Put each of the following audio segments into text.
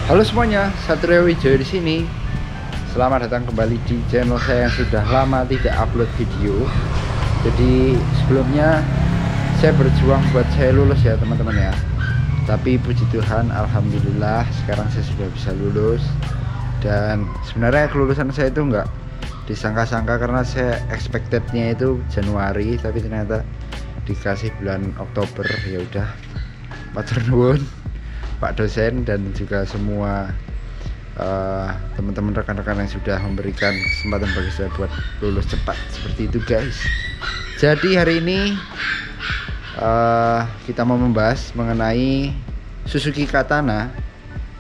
Halo semuanya, Satrio Wijaya di sini. Selamat datang kembali di channel saya yang sudah lama tidak upload video. Jadi sebelumnya saya berjuang buat saya lulus ya teman-teman ya. Tapi puji Tuhan, alhamdulillah sekarang saya sudah bisa lulus. Dan sebenarnya kelulusan saya itu enggak disangka-sangka karena saya expectednya itu Januari, tapi ternyata dikasih bulan Oktober. Ya udah, matur nuwun Pak dosen dan juga semua teman-teman rekan-rekan yang sudah memberikan kesempatan bagi saya buat lulus cepat seperti itu guys. Jadi hari ini kita mau membahas mengenai Suzuki Katana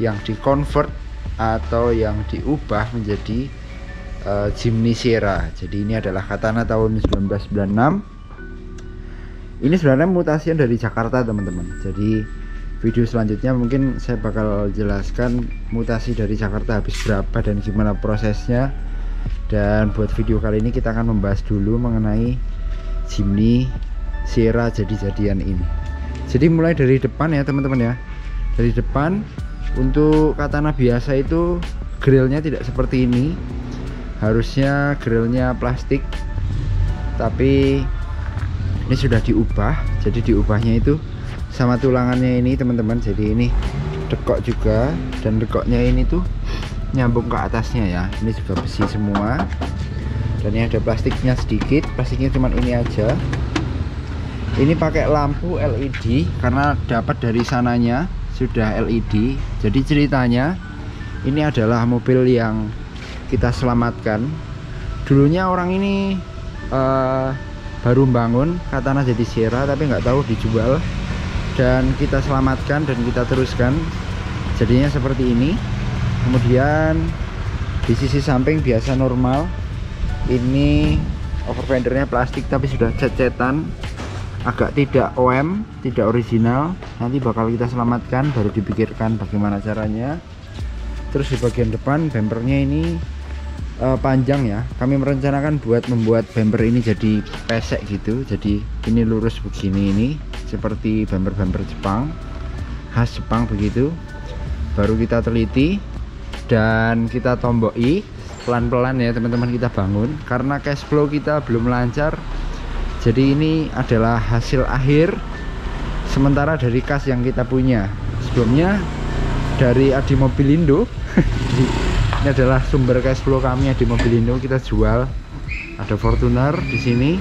yang di-convert atau yang diubah menjadi Jimny Sierra. Jadi ini adalah Katana tahun 1996. Ini sebenarnya mutasi dari Jakarta teman-teman. Jadi video selanjutnya mungkin saya bakal jelaskan mutasi dari Jakarta habis berapa dan gimana prosesnya. Dan buat video kali ini kita akan membahas dulu mengenai Jimny Sierra jadi-jadian ini. Jadi mulai dari depan ya teman-teman ya. Dari depan untuk Katana biasa itu grillnya tidak seperti ini. Harusnya grillnya plastik, tapi ini sudah diubah. Jadi diubahnya itu sama tulangannya ini teman-teman. Jadi ini dekok juga, dan dekoknya ini tuh nyambung ke atasnya ya. Ini juga besi semua, dan ini ada plastiknya sedikit. Plastiknya cuman ini aja. Ini pakai lampu LED karena dapat dari sananya sudah LED. Jadi ceritanya ini adalah mobil yang kita selamatkan. Dulunya orang ini baru bangun Katana jadi Sierra, tapi nggak tahu dijual, dan kita selamatkan dan kita teruskan jadinya seperti ini. Kemudian di sisi samping biasa normal, ini overfendernya plastik tapi sudah cat-catan, agak tidak OM, tidak original. Nanti bakal kita selamatkan, baru dipikirkan bagaimana caranya. Terus di bagian depan bumpernya ini panjang ya. Kami merencanakan buat membuat bumper ini jadi pesek gitu. Jadi ini lurus begini, ini seperti bumper-bumper Jepang, khas Jepang begitu. Baru kita teliti dan kita tomboki pelan-pelan ya teman-teman, kita bangun karena cash flow kita belum lancar. Jadi ini adalah hasil akhir sementara dari kas yang kita punya. Sebelumnya dari Adi Mobilindo ini adalah sumber cash flow kami Adi Mobilindo, kita jual. Ada Fortuner di sini.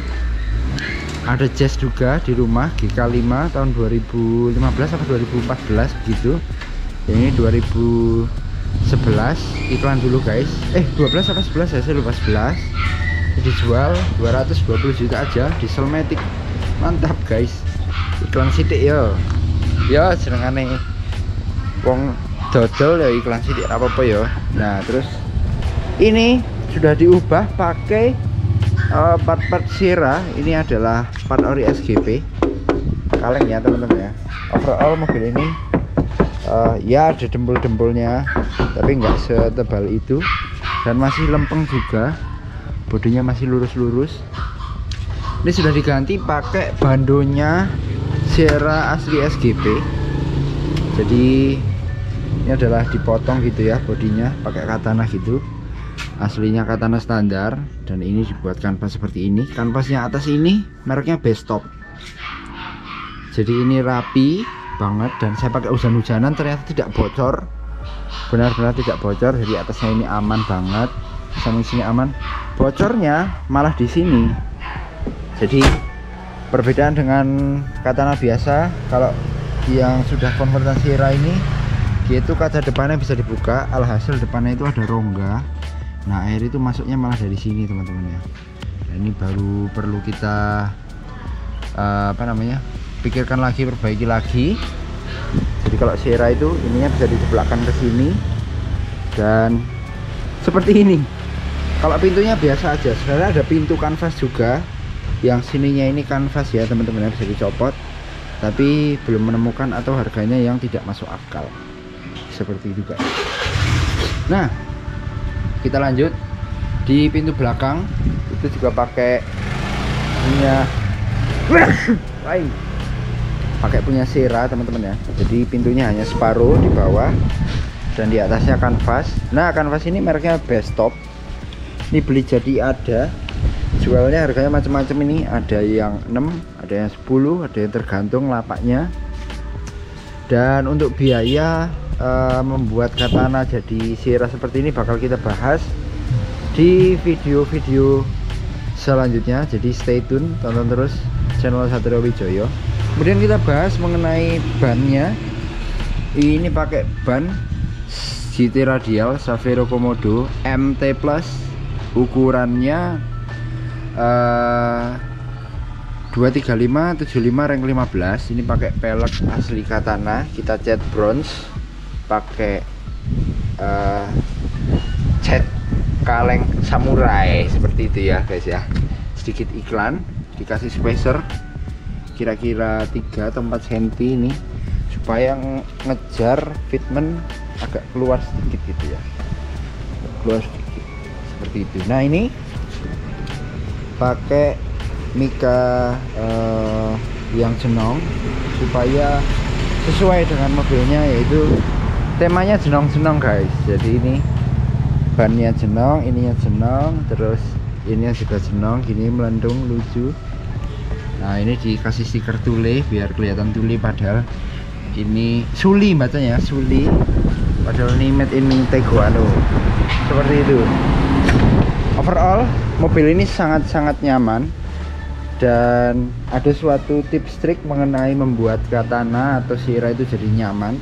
Ada Jazz juga di rumah, GK5 tahun 2015 atau 2014 begitu. Ini 2011, iklan dulu guys. 12 atau 11 ya, saya lupa. 11 dijual 220 juta aja, dieselmatic. Mantap guys. Iklan sidik ya. Ya jenengane wong dodol ya iklan sidik apa-apa ya. Nah, terus ini sudah diubah pakai part-part Sierra. Ini adalah part ori SGP kaleng ya teman-teman ya. Overall mobil ini ya ada dempul-dempulnya, tapi nggak setebal itu, dan masih lempeng juga. Bodinya masih lurus-lurus. Ini sudah diganti pakai bandonya Sierra asli SGP. Jadi ini adalah dipotong gitu ya bodinya, pakai Katana gitu. aslinya katana standar, dan ini dibuat kanvas seperti ini. Kanvasnya atas ini mereknya Bestop, jadi ini rapi banget, dan saya pakai hujan-hujanan ternyata tidak bocor, benar-benar tidak bocor. Jadi atasnya ini aman banget, samping sini aman. Bocornya malah di sini. Jadi perbedaan dengan katana biasa, kalau yang sudah konversi Sierra ini, yaitu kaca depannya bisa dibuka, alhasil depannya itu ada rongga. Nah, air itu masuknya malah dari sini teman-teman ya. Nah, ini baru perlu kita pikirkan lagi, perbaiki lagi. Jadi kalau Sierra itu ininya bisa dijeblakkan ke sini dan seperti ini. Kalau pintunya biasa aja, sebenarnya ada pintu kanvas juga yang sininya ini kanvas ya teman-teman, bisa dicopot, tapi belum menemukan atau harganya yang tidak masuk akal seperti itu guys. Nah, kita lanjut di pintu belakang, itu juga pakai punya Sierra teman-teman ya. Jadi pintunya hanya separuh di bawah dan di atasnya kanvas. Nah, kanvas ini mereknya Bestop. Ini beli jadi ada, jualnya harganya macam-macam. Ini ada yang 6, ada yang 10, ada yang tergantung lapaknya. Dan untuk biaya membuat katana jadi Sierra seperti ini bakal kita bahas di video-video selanjutnya. Jadi stay tune, tonton terus channel Satrio Wijoyo. Kemudian kita bahas mengenai bannya. Ini pakai ban GT Radial Savero Komodo MT Plus, ukurannya 235/75 rank 15. Ini pakai pelek asli katana, kita cat bronze pakai cat kaleng samurai seperti itu ya guys ya. Sedikit iklan, dikasih spacer kira-kira 3 atau 4 cm ini supaya ngejar fitment agak keluar sedikit gitu ya, keluar sedikit seperti itu. Nah, ini pakai mika yang jenong supaya sesuai dengan mobilnya, yaitu temanya jenong-jenong guys. Jadi ini bannya jenong, ininya jenong, terus ini juga jenong, gini melendung lucu. Nah, ini dikasih stiker tule biar kelihatan tule, padahal ini Suli bacanya, Suli, padahal ini made in Teguano seperti itu. Overall mobil ini sangat-sangat nyaman, dan ada suatu tips trik mengenai membuat katana atau Sierra itu jadi nyaman,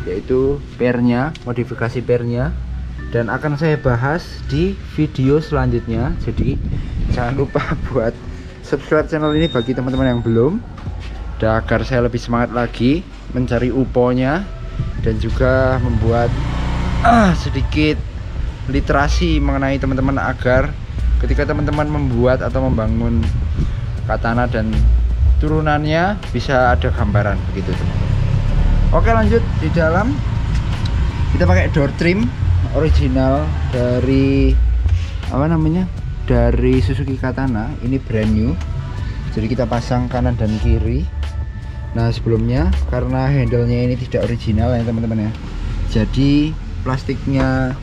yaitu pernya, modifikasi pernya, dan akan saya bahas di video selanjutnya. Jadi jangan lupa buat subscribe channel ini bagi teman-teman yang belum, dan agar saya lebih semangat lagi mencari UPO-nya dan juga membuat sedikit literasi mengenai teman-teman, agar ketika teman-teman membuat atau membangun katana dan turunannya bisa ada gambaran begitu teman-teman. Oke, lanjut di dalam. Kita pakai door trim original dari dari Suzuki Katana. Ini brand new, jadi kita pasang kanan dan kiri. Nah, sebelumnya karena handle-nya ini tidak original ya teman-teman ya, jadi plastiknya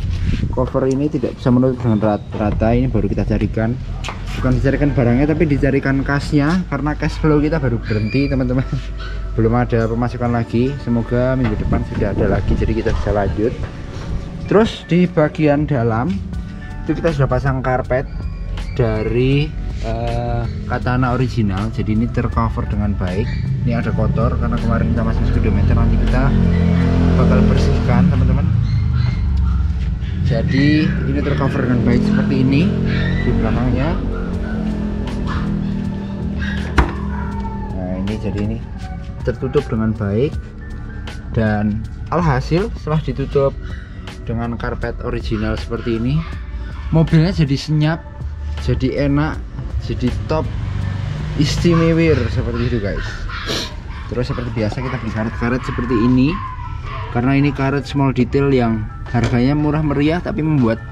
cover ini tidak bisa menutup dengan rata. Ini baru kita carikan, bukan dicarikan barangnya tapi dicarikan kasnya, karena cash flow kita baru berhenti teman-teman. Belum ada pemasukan lagi, semoga minggu depan sudah ada lagi jadi kita bisa lanjut. Terus di bagian dalam itu kita sudah pasang karpet dari Katana original, jadi ini tercover dengan baik. Ini ada kotor karena kemarin kita masuk speedometer, nanti kita bakal bersihkan teman-teman. Jadi ini tercover dengan baik seperti ini di belakangnya. Nah, ini jadi ini tertutup dengan baik, dan alhasil setelah ditutup dengan karpet original seperti ini, mobilnya jadi senyap, jadi enak, jadi top, istimewa seperti itu guys. Terus seperti biasa kita beli karet-karet seperti ini, karena ini karet small detail yang harganya murah meriah tapi membuat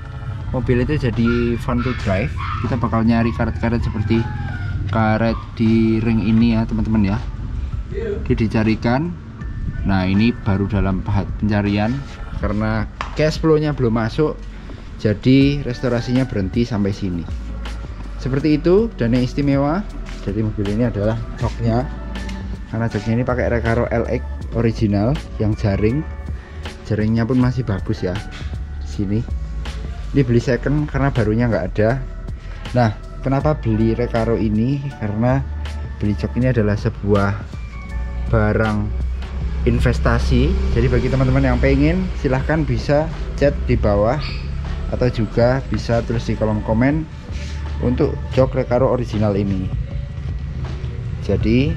mobil itu jadi fun to drive. Kita bakal nyari karet-karet seperti karet di ring ini ya teman-teman ya. Ini dicarikan. Nah, ini baru dalam pencarian karena cash flow nya belum masuk, Jadi restorasinya berhenti sampai sini. Seperti itu. Dan yang istimewa dari mobil ini adalah joknya. Karena joknya ini pakai Recaro LX original yang jaringnya pun masih bagus ya. Di sini ini beli second karena barunya nggak ada. Nah, kenapa beli Recaro ini? Karena beli jok ini adalah sebuah barang investasi. Jadi bagi teman-teman yang pengen, silahkan bisa chat di bawah atau juga bisa tulis di kolom komen untuk jok Recaro original ini. Jadi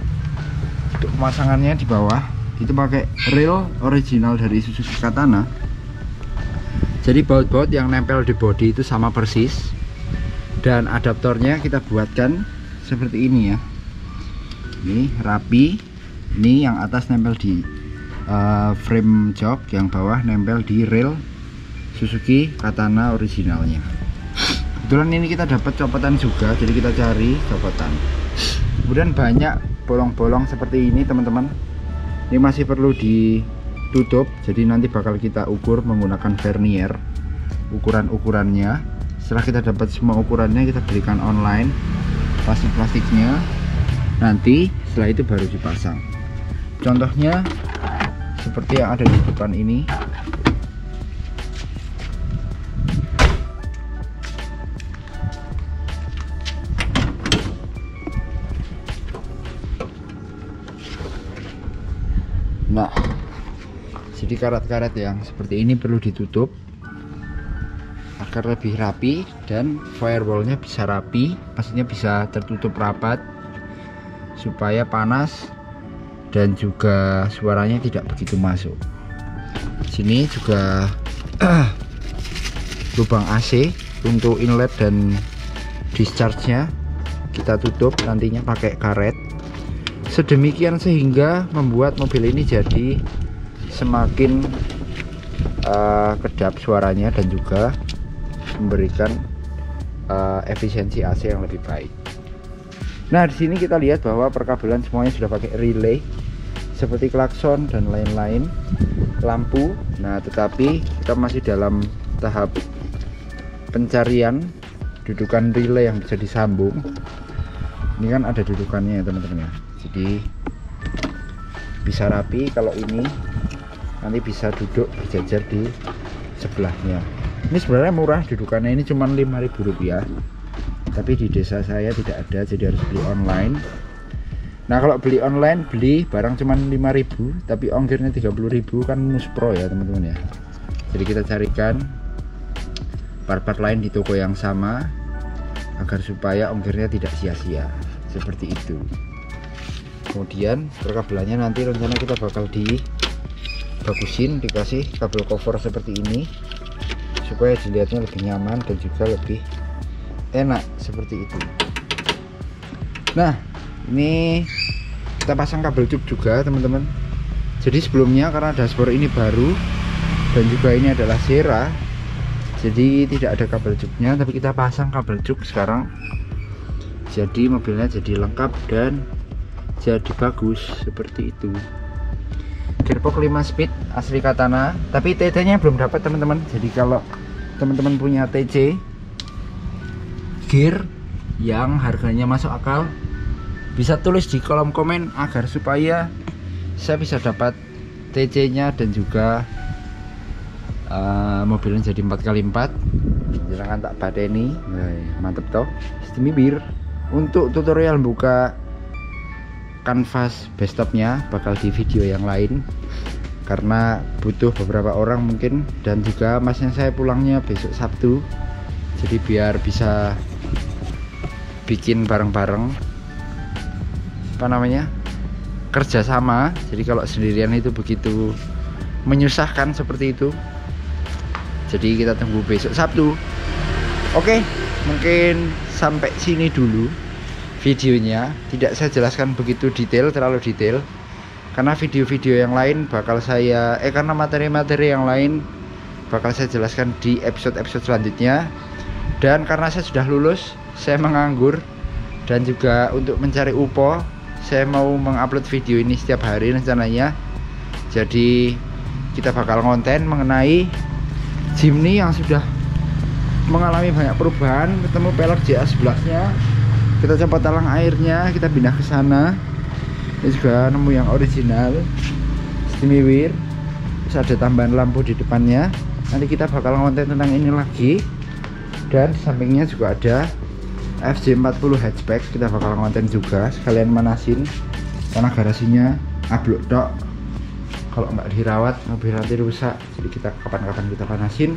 untuk pemasangannya di bawah itu pakai reel original dari Suzuki Katana. Jadi baut-baut yang nempel di bodi itu sama persis, dan adaptornya kita buatkan seperti ini ya. Ini rapi. Ini yang atas nempel di frame jok, yang bawah nempel di reel Suzuki Katana originalnya. Kebetulan ini kita dapat copotan juga, jadi kita cari copotan. Kemudian banyak bolong-bolong seperti ini teman-teman. Ini masih perlu ditutup, jadi nanti bakal kita ukur menggunakan vernier ukuran-ukurannya. Setelah kita dapat semua ukurannya, kita belikan online plastiknya. Nanti setelah itu baru dipasang. Contohnya seperti yang ada di depan ini. Nah, jadi karat-karat yang seperti ini perlu ditutup agar lebih rapi dan firewallnya bisa rapi, maksudnya bisa tertutup rapat supaya panas dan juga suaranya tidak begitu masuk. Sini juga lubang AC untuk inlet dan discharge-nya kita tutup nantinya pakai karet. Sedemikian sehingga membuat mobil ini jadi semakin kedap suaranya dan juga memberikan efisiensi AC yang lebih baik. Nah, di sini kita lihat bahwa perkabelan semuanya sudah pakai relay seperti klakson dan lain-lain, lampu. Nah, tetapi kita masih dalam tahap pencarian dudukan relay yang bisa disambung. Ini kan ada dudukannya ya teman-teman ya. Jadi bisa rapi. Kalau ini nanti bisa duduk berjajar di sebelahnya. Ini sebenarnya murah dudukannya, ini cuma Rp5.000, tapi di desa saya tidak ada, jadi harus beli online. Nah, kalau beli online, beli barang cuma 5.000 tapi ongkirnya 30.000, kan muspro ya teman-teman ya. Jadi kita carikan part-part lain di toko yang sama agar supaya ongkirnya tidak sia-sia, seperti itu. Kemudian perkabelannya nanti rencana kita bakal dibagusin, dikasih kabel cover seperti ini supaya dilihatnya lebih nyaman dan juga lebih enak, seperti itu. Nah, ini kita pasang kabel cuk juga teman-teman. Jadi sebelumnya karena dashboard ini baru dan juga ini adalah Sera, jadi tidak ada kabel cuknya, tapi kita pasang kabel cuk sekarang. Jadi mobilnya jadi lengkap dan jadi bagus seperti itu. Gearbox 5 speed asli Katana, tapi TC nya belum dapat teman-teman. Jadi kalau teman-teman punya TC gear yang harganya masuk akal, bisa tulis di kolom komen agar supaya saya bisa dapat TC nya dan juga mobilnya jadi 4x4. Jangan tak badeni. Mantep toh, sistem bibir. Untuk tutorial buka kanvas bestopnya bakal di video yang lain, karena butuh beberapa orang mungkin, dan juga masnya saya pulangnya besok Sabtu, jadi biar bisa bikin bareng-bareng kerjasama. Jadi kalau sendirian itu begitu menyusahkan seperti itu, jadi kita tunggu besok Sabtu. Oke, mungkin sampai sini dulu videonya. Tidak saya jelaskan begitu detail, terlalu detail, karena video-video yang lain bakal saya karena materi-materi yang lain bakal saya jelaskan di episode-episode selanjutnya. Dan karena saya sudah lulus, saya menganggur, dan juga untuk mencari UPO, saya mau mengupload video ini setiap hari rencananya. Jadi kita bakal konten mengenai Jimny yang sudah mengalami banyak perubahan. Ketemu pelek JA 11-nya, kita coba talang airnya, kita pindah ke sana. Ini juga nemu yang original steamy weir, terus ada tambahan lampu di depannya. Nanti kita bakal ngonten tentang ini lagi. Dan di sampingnya juga ada FJ40 hatchback, kita bakal ngonten juga, sekalian manasin karena garasinya ablok tok. Kalau nggak dirawat mobil nanti rusak, jadi kita kapan-kapan kita panasin.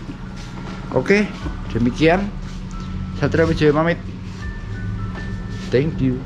Oke, demikian Satria Wijaya pamit. Thank you.